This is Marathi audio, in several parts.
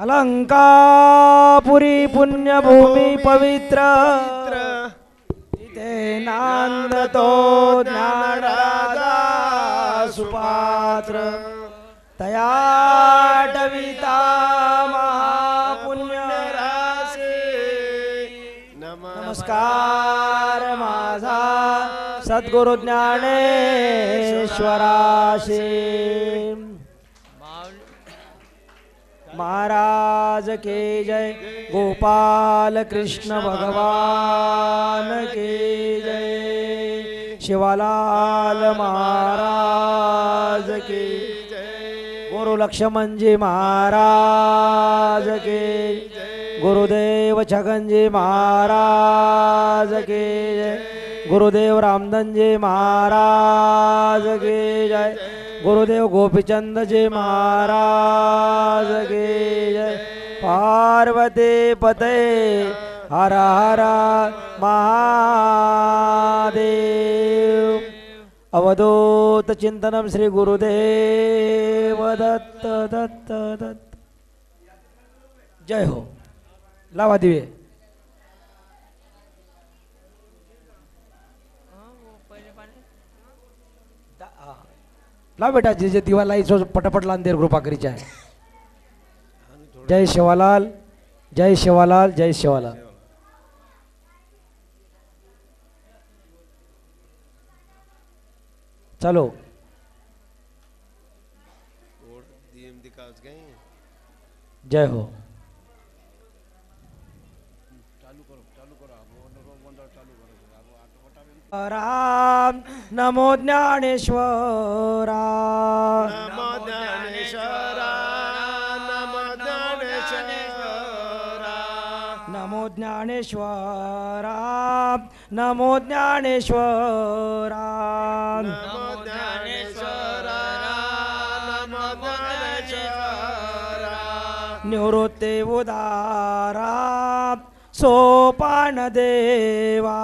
अलंकापुरी पुण्यभूमी पवित्र तिथे नांदतो ज्ञानराजा सुपात्र तया टविता महापुण्य राशी नमस्कार माझा सद्गुरु ज्ञानेश्वराशी महाराज के जय गोपाल कृष्ण भगवान के जय शिवालाल महाराज के गुरु लक्ष्मण जी महाराज के गुरुदेव छगन जी महाराज के जय गुरुदेव रामधन जी महाराज के जय गुरुदेव गोपीचंद जी महाराज के जय पार्वती पते हर हर महादेव अवधूत चिंतनम श्री गुरुदेव दत्त दत्त दत्त जय हो लावा दिवे ला बेटा जे जे दिवा लाई सो पटापट लान देर कृपा करी चाहे जय शिवालाल जय शिवालाल जय शिवालाल चलो जय हो राम नमो ज्ञानेश्वरा नमो ज्ञानेश्वरा नमो ज्ञानेश्वरा नमो ज्ञानेश्वरा नमो ज्ञानेश्वरा नमो ज्ञानेश्वरा नमो ज्ञानेश्वरा निवृत्ते उदारा सोपान देवा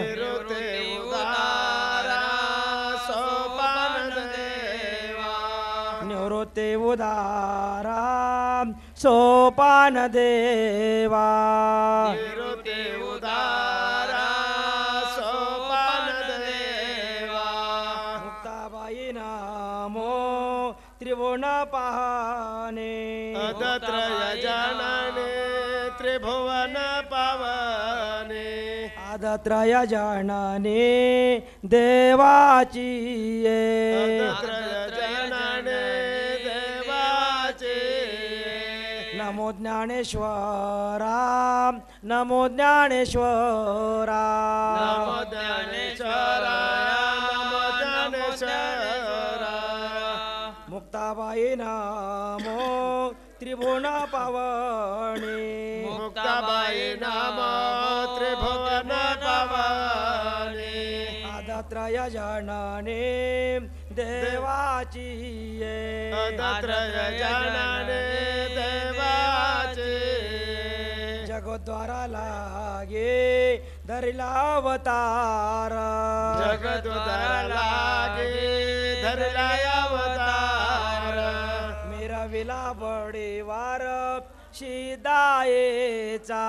निवृत्ते उदारा सोपान देवा निवृत्ते उदारा सोपान देवा निवृत्ते उदारा सोपान देवा मुक्ताबाई नामो त्रिभुवन पाहणे अदत्रय जानने त्रिभुवन पावने आदत्रय जानने देवाची ये अदत्रय जानने देवाचे नमो ज्ञानेश्वरा नमो ज्ञानेश्वरा नमो ज्ञानेश्वरा नमो ज्ञानेश्वरा मुक्ताबाई नामो त्रिभुवन पावणे मुक्ताबाई नाम त्रिभुवन पावने आदत्रय जनने देवाची ये अदत्रय जानने देवाचे जगद्वारा लागे धरिलावतार जगदुदर लागे धरला अवतार मिरविला बडेवार शिदायेचा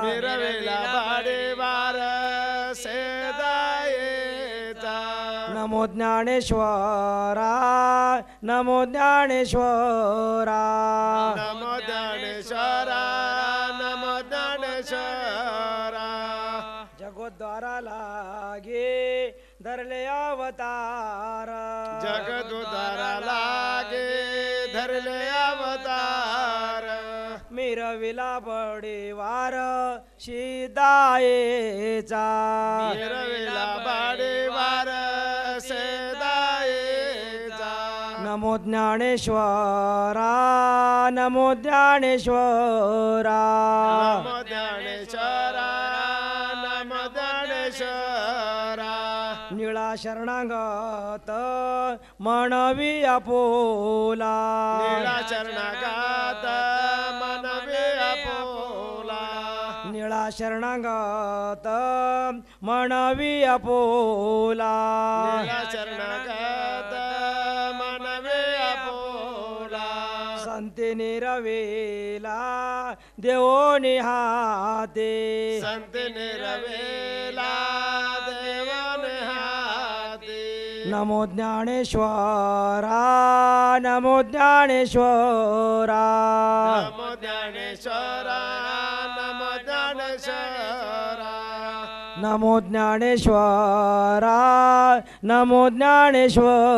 मिरवेला बाडेवार सेदायेचा नमो ज्ञानेश्वरा नमो ज्ञानेश्वरा नमो ज्ञानेश्वरा नमो ज्ञानेश्वरा जगद्वारा लागे धरले अवतार जगदुदर लागे धरले अवतार मिरविला बडेवार शिदायेचा मिरवेला बाडेवार सेदायेचा नमो ज्ञानेश्वरा नमो ज्ञानेश्वरा नमो ज्ञानेश्वरा नमो ज्ञानेश्वरा निळा शरणागत म्हणवी आपोला निळा शरणागत मनवे आपोला निळा शरणागत म्हणवी आपोला निळा शरणागत मनवे आपोला संती निरवेला देवो निहाते संत निरवेला देवन हाती नमो ज्ञानेश्वरा नमो ज्ञानेश्वरा नमो ज्ञानेश्वरा नमो ज्ञानेश्वरा नमो ज्ञानेश्वरा नमो ज्ञानेश्वरा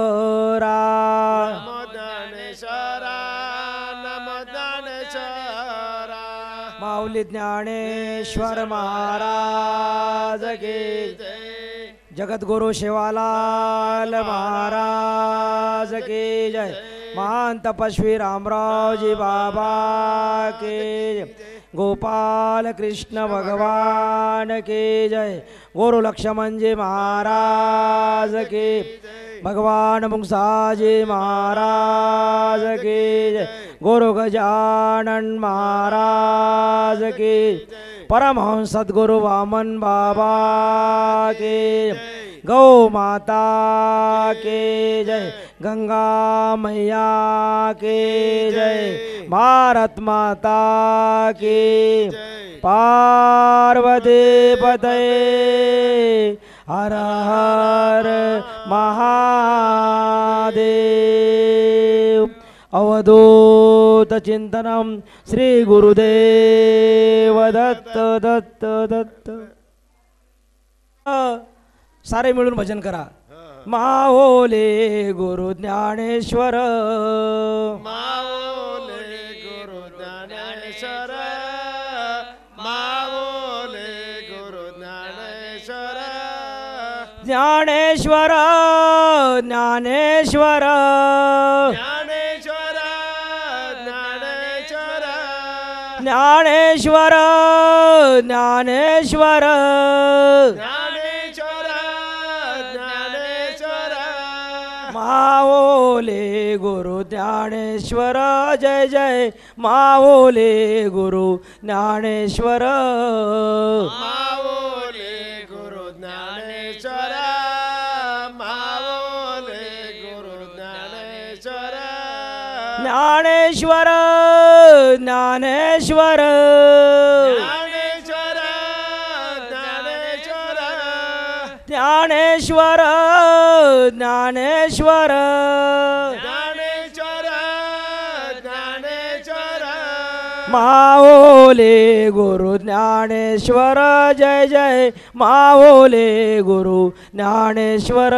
नमो ज्ञानेश्वरा नमो ज्ञानेश्वरा माऊली ज्ञानेश्वर महाराज की जय जगद्गुरु शिवालाल महाराज की जय महान तपस्वी रामरावजी बाबा की जय गोपाल कृष्ण भगवान की जय गुरु लक्ष्मण जी महाराज की भगवान मुंगसाजी महाराज की जय गुरु गजानन महाराज की परमहंस सद्गुरु वामन बाबा के गौ माता के जय गंगा मैया के जय भारत माता की पार्वती पते हर हर महादेव अवधूत चिंतनम श्री गुरुदेव दत्त दत्त दत्त सारे मिळून भजन करा माओले गुरु ज्ञानेश्वर माओले गुरु ज्ञानेश्वर माओले गुरु ज्ञानेश्वर ज्ञानेश्वर ज्ञानेश्वर ज्ञानेश्वर ज्ञानेश्वर ज्ञानेश्वर ज्ञानेश्वर ज्ञानेश्वर ज्ञानेश्वर माओले गुरु ज्ञानेश्वर जय जय माओले गुरु ज्ञानेश्वर माओले गुरु ज्ञानेश्वर माओले गुरु ज्ञानेश्वर ज्ञानेश्वर ज्ञानेश्वर ज्ञानेश्वर ज्ञानेश्वर ज्ञानेश्वर ज्ञानेश्वर ज्ञानेश्वर ज्ञानेश्वर माओले गुरु ज्ञानेश्वर जय जय माओले गुरु ज्ञानेश्वर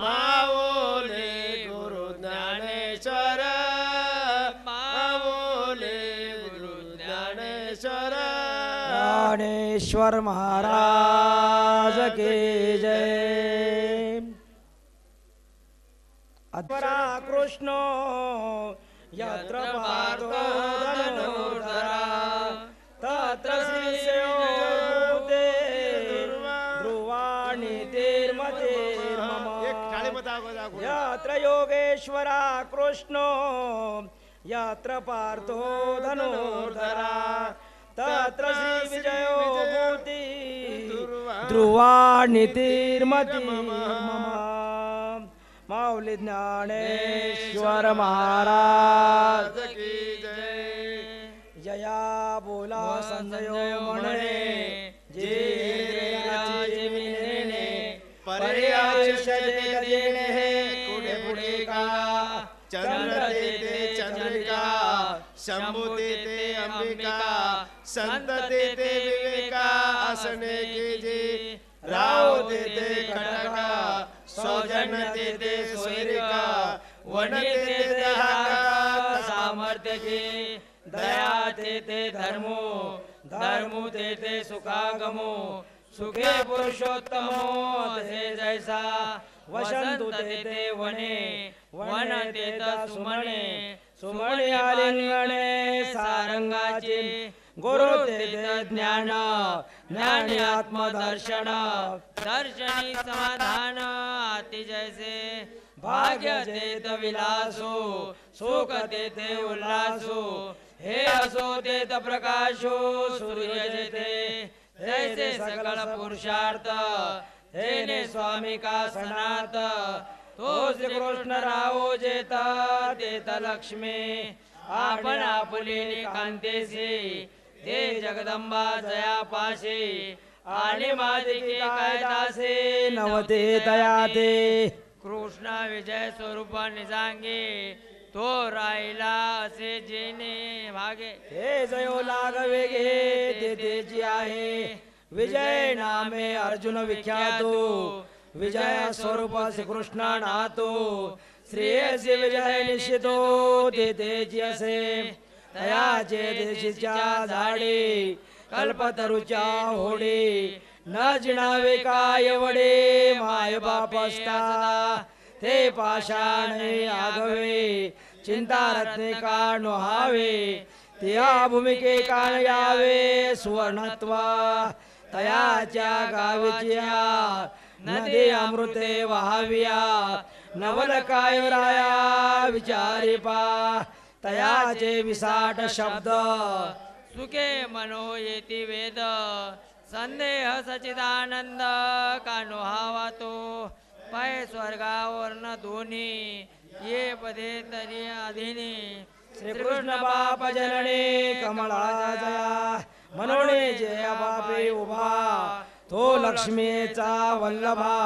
माओले गुरु ज्ञानेश्वर माओले गुरु ज्ञानेश्वर ज्ञानेश्वर महाराज के जय अद्वरा कृष्ण यत्र पार्थो धनुर्धरा तत्र श्रीसेवते ध्रुवाणि तीर्मतेर्मम यत्र योगेश्वरा कृष्ण यत्र पार्थो धनुर्धरा तत्र श्रीविजयो भूति ध्रुवाणि तीर्मति मम माऊली ज्ञानेश्वर महाराज की जय जया बोला संजयो म्हणे जे राजमिने पर्यायुष्य देणे पुढे पुढे का चंद्र देते चंद्रिका शंभु देते अंबिका संत देते विवेका असने कीजे राव देते खडका सौजन देते स्वैरिका वन देते हाका सामर्थ्य की दया देते धर्मो धर्मो देते सुखागमो सुखे पुरुषोत्तमो हे जैसा वसंतु देते वने वन देता सुमणे सुमणे आलिंगणे सारंगाचे गुरु देते ज्ञान ज्ञानी आत्मदर्शन दर्शनी समाधान अति जैसे भाग्य देत विलासो सुख देते उल्लासो हे असो देत प्रकाशो सूर्य देते जैसे सकल पुरुषार्थ हेने स्वामी का सनात तो श्री कृष्ण राव जेता देत लक्ष्मी आपण आपुले कांतेसे ते जगदंबा जया पाशे आणि मादिके कायदासे नवते तया ते कृष्ण विजय स्वरूप निजांगे तो राहिला असे जेने भागे हे जयो लागवे गे ते तेची आहे विजय नामे अर्जुन विख्यातो विजय स्वरूप श्रीकृष्ण नातो श्रेयसी विजय निश्चितो ते तेची असे तयाचे देशीच्या झाडे कल्पतरुच्या होडे न जिणावे काय वडे माय बाप असता ते पाषाणे आगवे चिंता रत्ने का नोहावे त्या भूमिके कान यावे सुवर्णत्वा तयाच्या गावीच्या नदी अमृते वहाविया नवल काय राया विचारी पा तयाचे विसाट शब्द सुखे मनो येती वेद संदेह सचिदानंद कानो हावा तो पाय स्वर्गावरन दोन्ही ये पदे तरी अधीनी श्रीकृष्ण बाप जनने कमळा जया मनोणे जया बापे उभा तो लक्ष्मीचा वल्लभा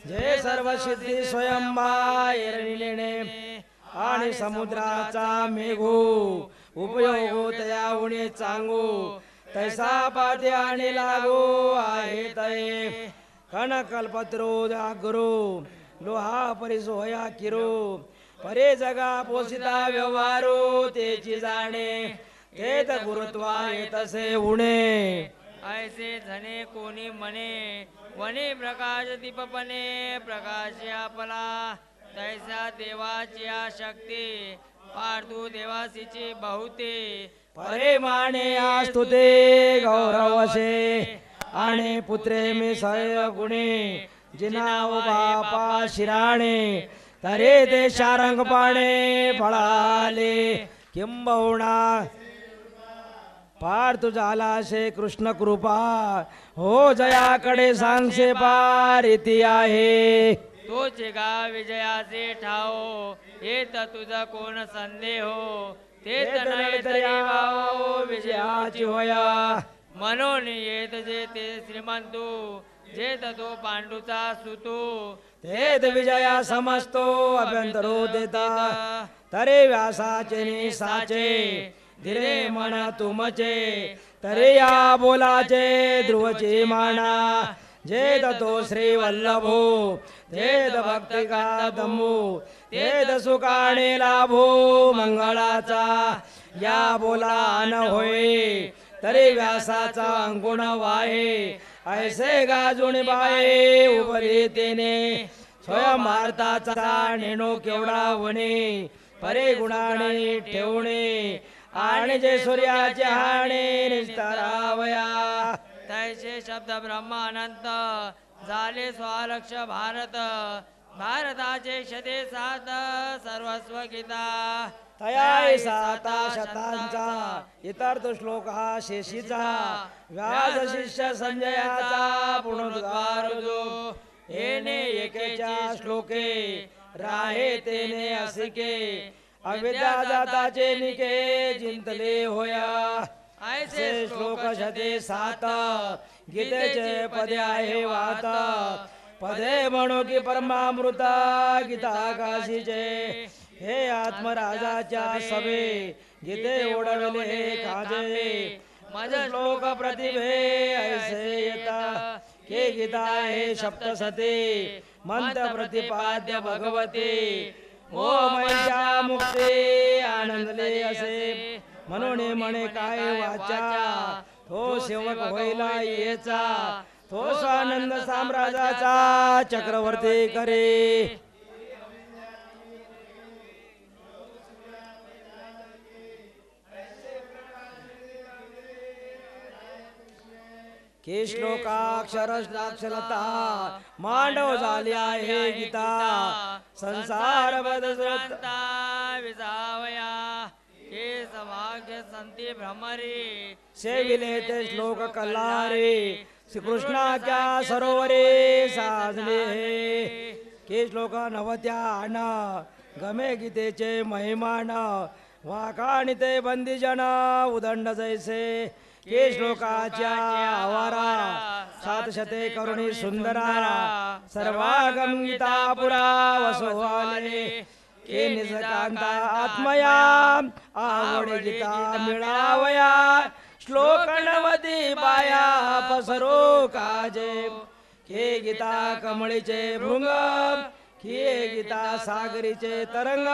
जय सर्व सिद्धी स्वयंभा एरणी आणि समुद्राचा मेघू उपयोग तया उणे चांगू तैसा पाते आणि लागू आहे तय कनकल्पत्रो जागरू लोहा परिसोया किरू परे जगा पोसिता व्यवहारो तेची जाणे तेत गुरुत्वा येतसे उणे ऐसे धने कोणी मने वने प्रकाश दीपपणे प्रकाश आपला तैसा देवाची शक्ती पार्थू देवासीची बहुते परे माने आस्तुते गौरवसे आणि पुत्रे मी सय गुणे जिनाव बापा शिराणे तरे ते शारंग पाणे फळाले किंबहुना पार तुझा आलाशे कृष्ण कृपा हो जयाकडे सांगसे पार इति आहे तोचे गा विजयाचे ठाओ येत तुझा कोण संदेहो ते तनय तरी भाओ विजयाची होया म्हणून येत जे ते श्रीमंतू जेत तो पांडूचा सुतू तेत विजया समजतो अभ्यंतरो देता तरे व्यासाचे निसाचे धीरे मन तुमचे तरे या बोलाचे ध्रुवचे माना जेत तो श्री वल्लभो तेत भक्ती का दमू तेत सुखाने लाभो मंगळाचा या बोला न होय तरी व्यासाचा अंकुण वाहे ऐसे गाजून बाहे उभरी तेने स्वयंभारताचा नेणो केवढा वने परे गुणाने ठेवणे आणि जे सूर्याचे हाणे निस्तारावया तैसे शब्द ब्रह्म अनंत झाले स्वलक्ष भारत भारताचे शते सात सर्वस्व गीता तया साता शतांचा इतर तो श्लोक हा शेषीचा व्यास शिष्य संजयाचा पुनरुद्गार जो येणे एकेच्या श्लोके राहे तेने असिके अविद्या जाताचे निके चिंतले होया ऐसे श्लोक शते सात गीतेचे पदे आहे वात पदे म्हणो की परमामृत गीता काशीचे हे आत्मराजाच्या सभे गीते ओढवले काजे मज श्लोक प्रतिभे ऐसे येता के गीता हे सप्तसते मंत्र प्रतिपाद्य भगवते ओ मैया मुक्ते आनंदले असे म्हणून म्हणे काय वाचा तो सेवक होईला येचा तो स्वानंद साम्राज्याचा चक्रवर्ती करे के श्लोकाक्षरलता मांडव झाली आहे गीता संसार बदलता विजावया हे सभाग्य संती भ्रमरे सेविले ते श्लोक कल्लारे श्रीकृष्णाच्या सरोवरे साजले हे के श्लोक नवत्या आण गमे गीतेचे महिमान वाकाणी ते बंदीजन उदंड जैसे के श्लोकाच्या आवारा सातशते करुणी सुंदरा सर्वागम गीता पुरा वसोवाले के निजकांता आत्मया आवड गीता मिळावया श्लोक नवदी बाया पसरो काजे के गीता कमळीचे भृंग के गीता सागरीचे तरंग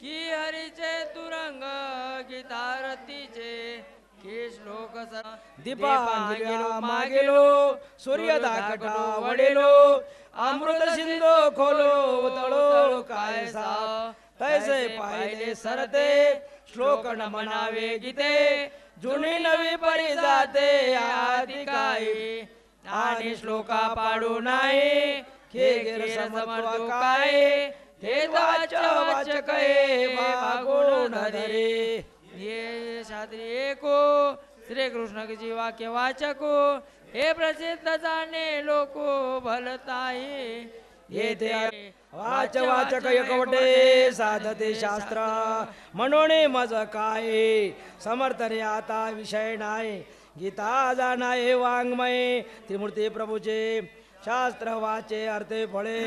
की हरीचे तुरंग गीतारतीचे की श्लोक दीपांगिला मागेलो सूर्य दाकटा वडेलो अमृत सिंधू खोलो तळो कायसा तैसे पाहिले सरते श्लोक न म्हणावे गीते जुनी नवी परी जाते आदि काही आणि श्लोका पाडू नाही हे गेर समत्व काय हे वाचक गुण धरे ये शास्त्री एको श्री कृष्ण की वाक्य वाचको हे प्रसिद्ध जाणे लोको भलताई येथे वाचक एकवटे साधते शास्त्र म्हणून मज काय समर्थ रे आता विषय नाही गीता जाणाये वाङ्मय त्रिमूर्ती प्रभूचे शास्त्र वाचे अर्थे फळे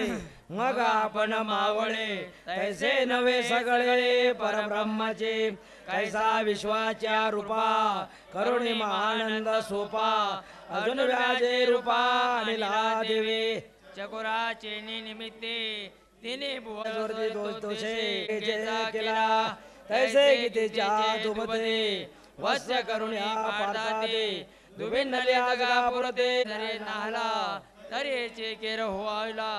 मग आपण मावळे तैसे नवे सगळे परब्रह्माचे कैसा विश्वाच्या रूपा करुणी महानंद सोपा अजून व्याजे रूपा निला देवे चकोराचे निमित्ते तिने जोरती दोषे केला तैसे गीतेच्या दुबते वस्य करुण्या पाडताते दुबिनल्या गापुरते धरे नाला तरेचे केर होवायला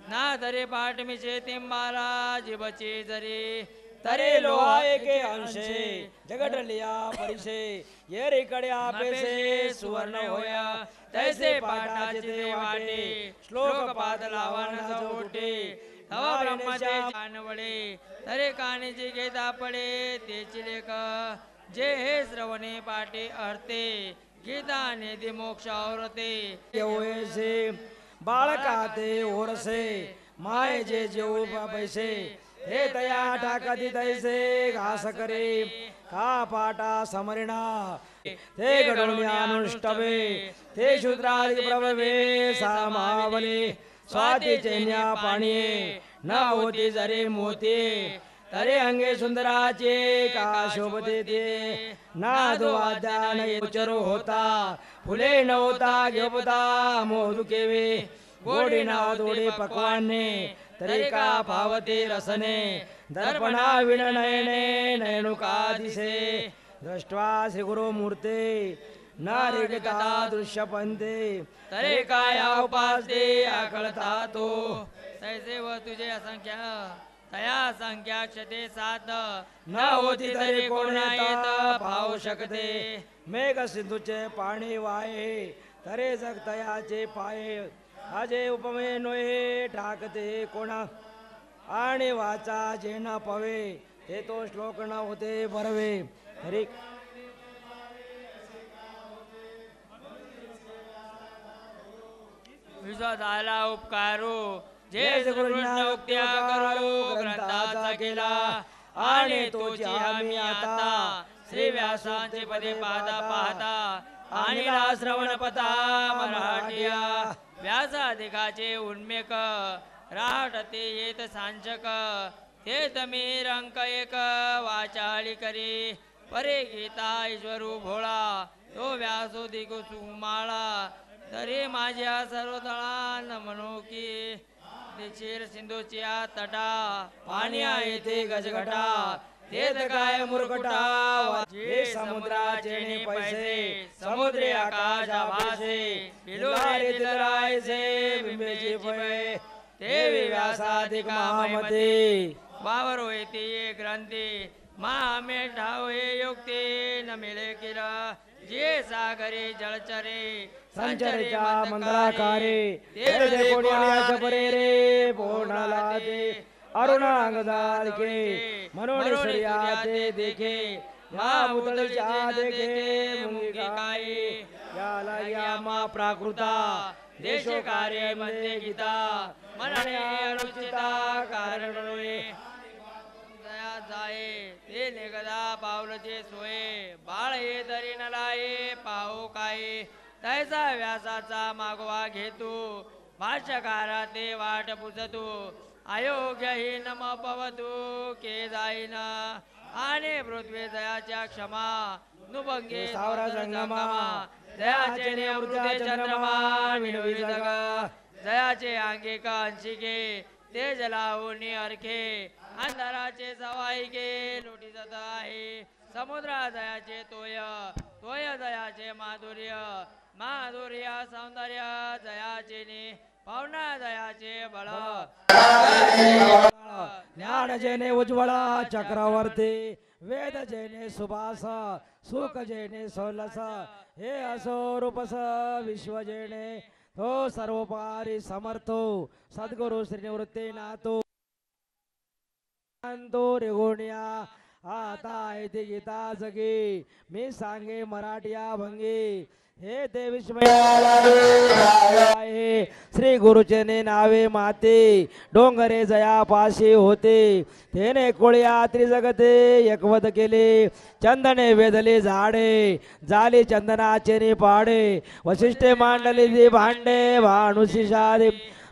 ना धरे पाठमीचे तिंबाला जीवचे जरे तरे लोहाय के अंशे जगडलिया परिसे ये रेकड्या पेसे सुवर्ण होया तैसे पाठाचे ते वाटे श्लोक पाद लावण जोटे हवा ब्रह्माचे जानवडे तरे कानीचे घेता पडे तेची लेख जे हे श्रवणे पाटे अर्थे गीता नेते मोक्ष औरते येसे बाळकाते ओरसे माय जे जेऊ पैसे हे तया टाकती तैसे घास करे का पाटा समरणा ते घडवणे अनुष्टवे ते शूद्रादि प्रभवे सामावले स्वाती चैन्या पाणी न होती जरे मोते तरे अंगे सुंदराचे का शोभते ते नाद वाद्यान उच्चरो होता फुले नव्हता घेवता मोदू केवे गोडी नाव दोडे पक्वाने तरी का भावते रसने दर्पणा विण नयने नयनुका दिसे दृष्ट्वा श्री गुरु मूर्ते नारिगता दृश्य पंते तरे काय उपासते आकळता तो तैसे व तुझे असंख्य तया संख्या क्षते सात न होती तरी कोण येत पाहू शकते मेघ सिंधूचे पाणी वाहे तरे जगतयाचे पाये आजे उपमे नोहे ठाकते कोणा आणि वाचा जे न पवे ते तो श्लोक न होते बरवे हरी विश्वास आला उपकारो जे कृष्ण उक्त्या करो ग्रंथाचा केला आणि तोची आम्ही आता श्री व्यासांचे पदे पाहता पाहता आणि श्रवण पता मराठिया व्यासाधिकाचे उन्मेक राहटते येत सांचक ते तमी रंक एक वाचाळी करी परे गीता ईश्वरू भोळा तो व्यासोदिक सुमाळा तरी माझ्या सर्व तळान म्हणू की चिर सिंधूच्या तटा पाण्या येथे गजगटा तेच काय मुरकटा जे समुद्राचे ने पैसे समुद्रे आकाशा भासे पिलोरे दिलरायसे बिंबेचे फळे ते व्यासाधिक महामते वावर येते ये ग्रंथी महामे ठाव हे युक्ती न मिळे किरा जे सागरे जलचरे संचरेच्या मंगलाकारे ते कोण्या परे रे बोनाला ते अरुणांगदारके म्हणून सूर्याते देखे या मुदळच्या देखे मुंगी काय याला यामा प्राकृता देश कार्य मध्ये गीता मनने अनुचिता कारण दया जाये ते निगदा पावलचे सोये बाळ हे तरी न लाये पाहू काय तैसा व्यासाचा मागवा घेतो भाष्यकारा ते वाट पुसतो अयोग्य हि नम पवतु के जाईना आणि पृथ्वी दयाच्या क्षमा नुभंगे सावरा संगमा दयाचे निवृत्ते चंद्रमा विणवी जगा दयाचे अंगिका अंशिके ते जलावून अर्खे अंधाराचे सवाईके लोटी जात आहे समुद्रा दयाचे तोय तोय दयाचे माधुर्य माधुर्य सौंदर्य दयाचे ने पावना दयाचे बळ ज्ञान जेने उज्ज्वल चक्रवर्ती वेद जेने सुभास सुख जेने सोलस हे असो रूपस विश्व जेने तो सर्वोपकारी समर्थो सद्गुरु श्री निवृत्ती नातो रेगोनिया आता येथे गीता जगी मी सांगे मराठिया भंगी हे ते विस्मय श्री गुरुचेने नावे माते डोंगरे जया पाशी होते तेने कोळ्या त्रिजगते एकवत केले चंदने वेदले झाडे जाली चंदनाचे पाडे वशिष्ठे मांडले दे भांडे भानुशी शादे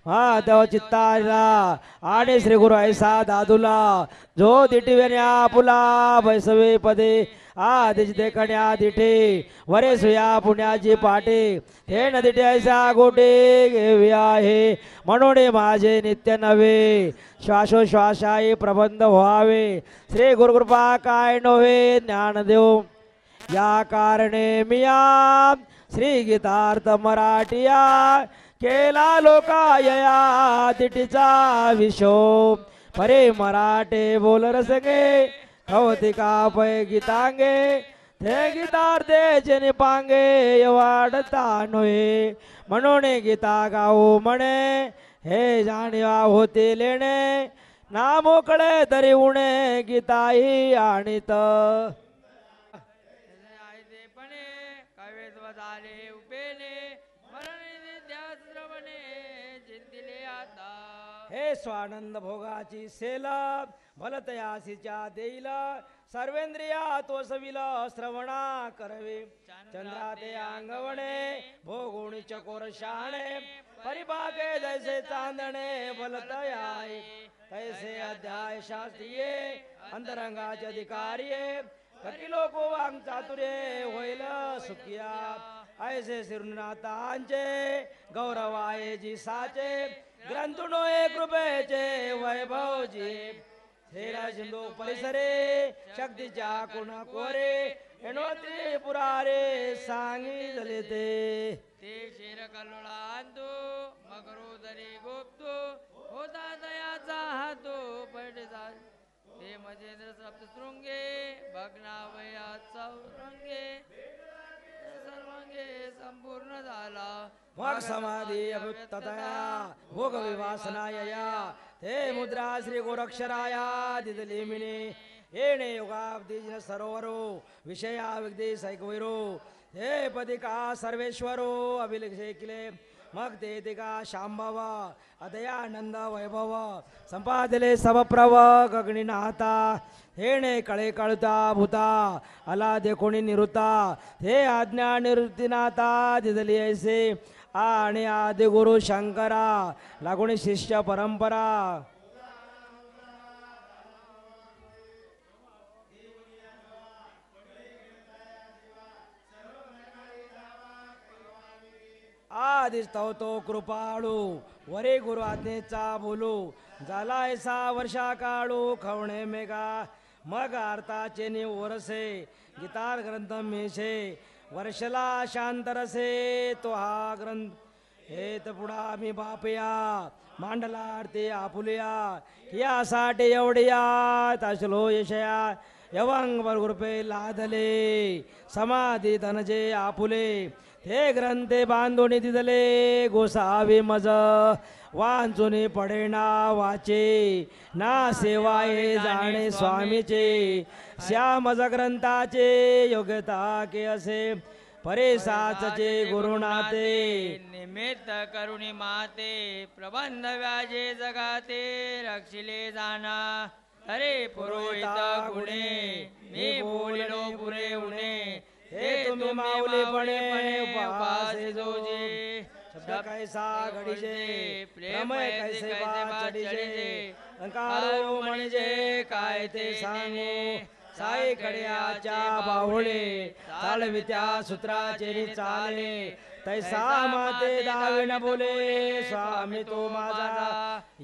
हा देव चित्ताला आणि श्री गुरु ऐसा दादूला जो दिटिव्यान्या पुला बैसवे पदे आदिश देखण्या दिठे वरे सुया पुण्याची पाटे हे नदिटे ऐसा गोटे घेवी आहे म्हणून माझे नित्य नव्हे श्वासोश्वासाई प्रबंध व्हावे श्री गुरुकृपा काय नव्हे ज्ञानदेव या कारणे मिया श्री गीतार्थ मराठिया केला लोकायया तिटीचा विशो परे मराठे बोल रसगे कौतिका पै गीतांगे ते गीतार्थे जन पांगे वाढता नोहे म्हणून गीता गाऊ म्हणे हे जाणीवा होते लेणे ना मोकळे तरी उणे गीताही आणित हे स्वानंद भोगाची सेल भलतयासीच्या देईल सर्वेंद्रिया तो सविल श्रवणा करवे चंद्रा ते अंगवणे भोगुणी चकोर शहाणे परिभागे जैसे चांदणे भलतयाय तैसे अध्याय शास्त्रीये अंतरंगाचे अधिकारिये कटी लोक वांग चातुर्ये होईल सुखिया ऐसे श्रीनाथांचे गौरवाये जी साचे ग्रंथुनो कृपेचे वैभव जी हेरा सिंधू परिसरे शक्तीच्या कुणा कोरे एनोत्री पुरारे सांगी झाले ते शेर कल्लोळा अंतू मगरू दरी गोप्तो होता दयाचा हातो पडसा ते मजेंद्र सप्तशृंगे भग्नावयात सौरंगे सर्वांगे संपूर्ण झाला मग समाधी अभुततया भोग विवासनायया ते मुद्रा श्री गोरक्षराया दिदली मिने येणे योगाब्दीज सरोवरो विषया विगदी सैकविरो हे पदिका सर्वेश्वरो अभिलेखे किले मग ते दिका शांभव अदयानंद वैभव संपादिले सबप्रव गगणीनाथा हेणे कळे कळता भूता अला देखोणी निरुता हे आज्ञा निवृत्तीनाथा दिदली ऐसे आणि आदि गुरु शंकरा लागुणी शिष्य परंपरा आदि स्तवतो कृपाळू वरे गुरु आज्ञेचा बोलू झाला ऐसा वर्षा काळू खवणे मेघा मग अर्थाचे नि ओरसे गीतार ग्रंथ मेशे वर्षला शांतरसे तो हा ग्रंथ हेत पुढा मी बापया मांडला आरती आपुलिया यासाठी एवढिया तसलो यशया यवंग बरगुरपे लादले समाधी धनजे आपुले हे ग्रंथे बांधून दिदले गोसावी मज वांचुनी पडेना वाचे ना सेवाये जाणे स्वामीचे श्यामज ग्रंथाचे योग्यता के असे परेसाचे गुरुनाते निमित्त करुणी माते प्रबंध व्याजे जगाते रक्षिले जाना तरी पुरोहित गुणे मी बोलिलो पुरे उणे हे तुम्ही माऊलीपणे उपासे जोजे शब्द कैसा घडीजे प्रेमय कैसे बा चढीजे अंकारो म्हणजे काय ते सांगू साई कड्याच्या बाहुळे चालवित्या सूत्राचे चाले तैसा माते दाविन बोले स्वामी तो माझा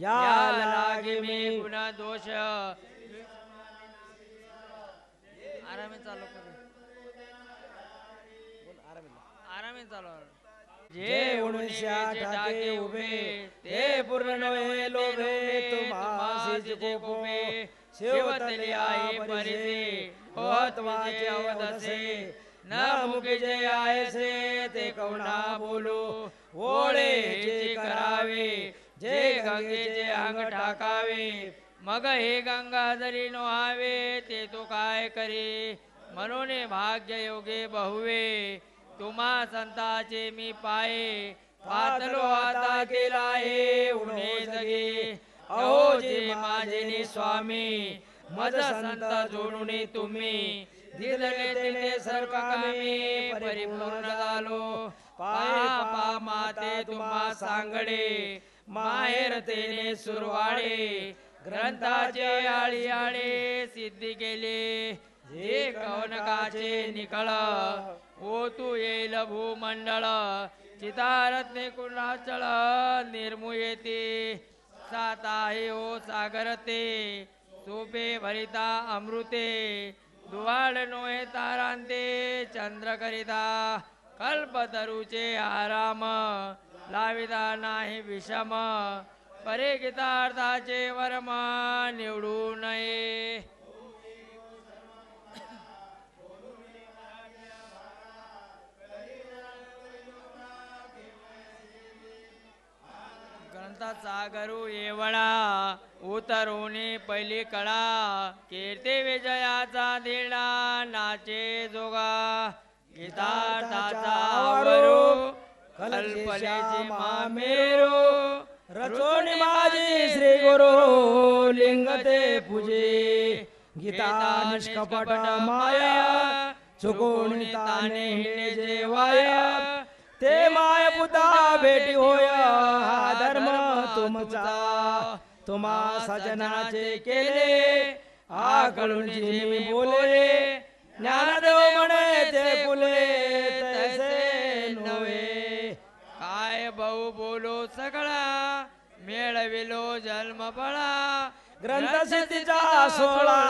या लागे मी गुन्हा दोष आरामे चालू आरामे चालू जे उणीशा टाके उभे ते पूर्ण नव्हे लोभे तुम्हासी कोपे शिवतले आई परिसे होत वाचे अवधसे न मुके जे आयसे ते कवना बोलो ओळे जे करावे जे गंगेचे अंग टाकावे मग हे गंगा जरी नोहावे ते तो काय करे म्हणून भाग्य योगे बहुवे तुम्हा संताचे मी पाये पातलो आता केला हे उणे जगे अहो जे माझे स्वामी मज संत जोडून तुम्ही दिले तेने सरकामी परिपूर्ण झालो पापा माते तुम्हा सांगडे माहेर तेने सुरवाडे ग्रंथाचे आळी आळे सिद्धी केले जे कवनकाचे निकळ ओ तू येईल भूमंडळ चितारत्ने कुणाचळ निर्मू येते सात आहे ओ सागर ते सोपे भरिता अमृते दुवाड नोहे तारांते चंद्र करिता कल्पतरुचे आराम लाविता नाही विषम परे गीतार्थाचे वर्म निवडू नये सागरू येवळा उतरुनी पहिली कळा कीर्ती विजयाचा दिला नाचे जोगा गीतार्थाचा आवरू कल्पनेची मामेरू रचोनी माझी श्री गुरु लिंगते पूजे गीता निष्कपट माया चुकोणी ताने हिंडे जेवाया ते माय पुता भेटी होय हा धर्म तुमचा तुम्हा सजनाचे केले आकळून मी बोले ज्ञानदेव म्हणे ते फुले तैसे नव्हे काय भाऊ बोलो सगळा मेळविलो जन्म फळा ग्रंथ सिद्धीचा 16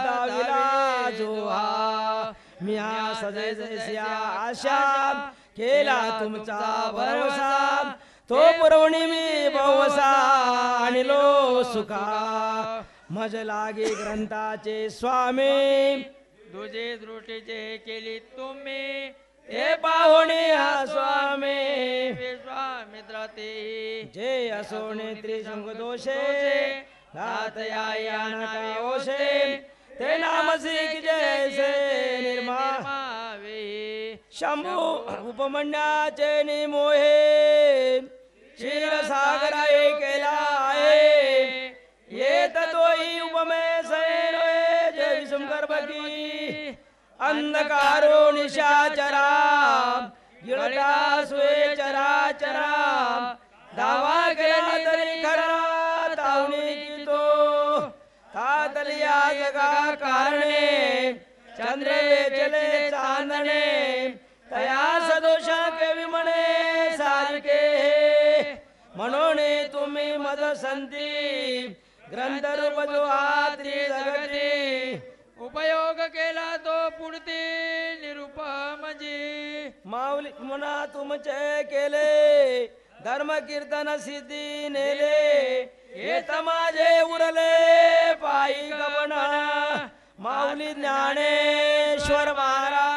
दाविला जोहा मी सजय जैस्या आशा केला तुमचा भरोसा तो पुरवणी मी बहुसा आणलो सुखा मज लागे ग्रंथाचे स्वामी तुझे दृष्टीचे केली तुम्ही हे पाहुणे हा स्वामी विश्वामित्र ते जे असो नेत्री संग दोषे दातया या नावे ओशे ते नाम सिक जैसे निर्मावे शंभू उपमंडळाचे निमोहे क्षीरसागर केला आहे येत तोही उपमे सैनोय जय विषम की अंधकारो निशाचरा गिळता सुए चराचरा दावा केला तरी खरा तावणी की तो तातलिया जगा कारणे चंद्रे चले चांदणे तया सदोष केवी म्हणे सारखे म्हणून तुम्ही मद संती ग्रंथ रूप जो आत्री जगती उपयोग केला तो पुढती निरूप म्हणजे माऊली म्हणा तुमचे केले धर्म कीर्तन सिद्धी नेले येत माझे उरले पायी गमन माऊली ज्ञानेश्वर महाराज